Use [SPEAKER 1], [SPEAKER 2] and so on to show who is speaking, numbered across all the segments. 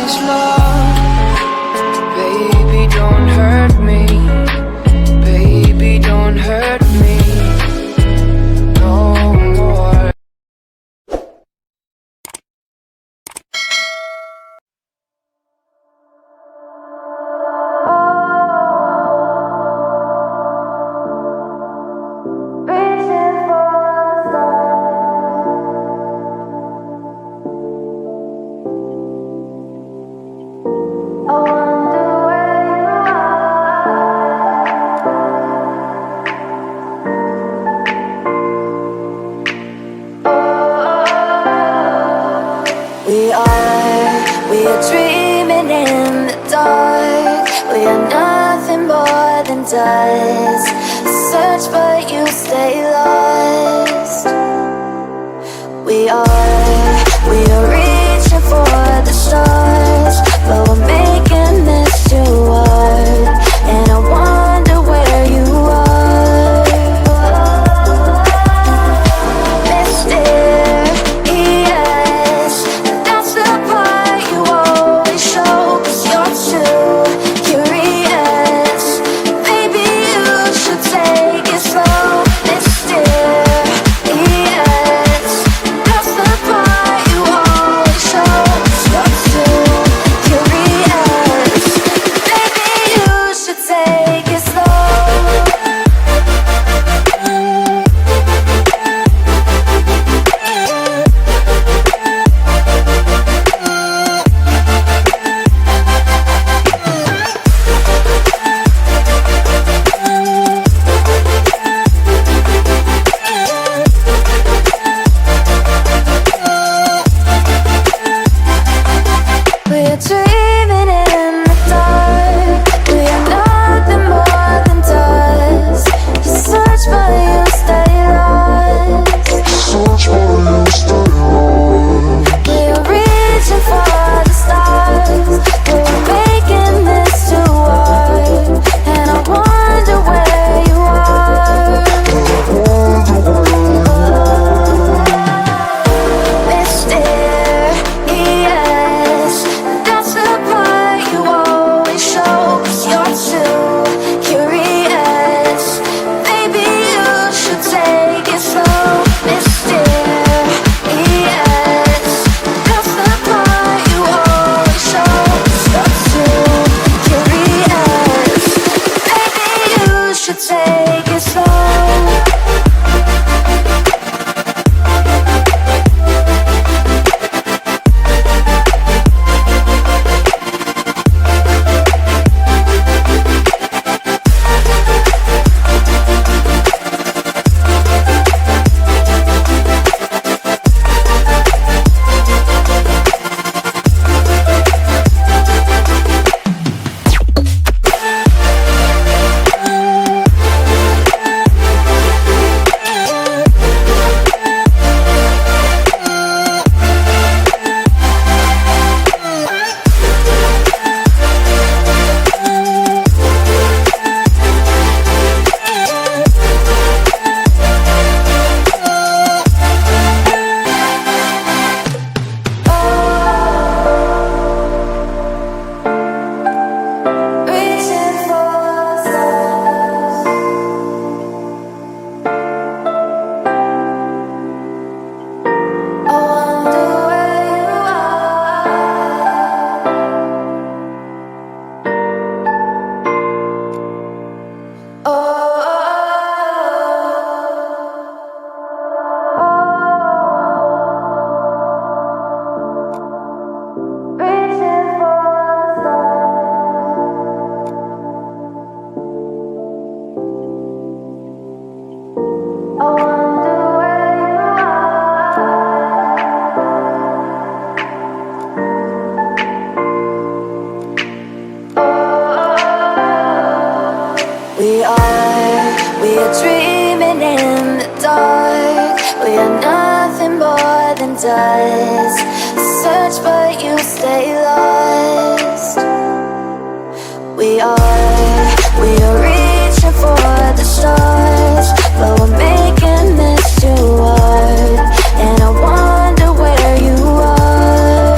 [SPEAKER 1] is love. Baby, don't hurt me. Baby, don't hurt me no more.
[SPEAKER 2] We are dreaming in the dark. We are nothing more than dust. Search but you stay lost. We are reaching for the stars, but we're making this too hard. And I wonder where you are. Mysterious, that's the part you always show. 'Cause you're too curious. Maybe you should take it slow. Mysterious, that's the part you always show. 'Cause you're too curious. Maybe you should take it slow. We're dreaming in the dark. We are nothing more than dust. You search but you stay lost. We are reaching for the stars, but we're making this too hard. And I wonder where you are. Mysterious, that's the part you always show. 'Cause you're too curious. Maybe you should take it slow. Mysterious, that's the part you always show. 'Cause you're too curious. Maybe you should take it slow. Reaching for stars. I wonder where you are. Reaching for stars. I wonder where you are. We are dreaming in the dark. We are nothing more than dust. Search but you stay lost. We are reaching for the stars, but we're making this too hard. And I wonder where you are.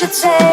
[SPEAKER 2] should take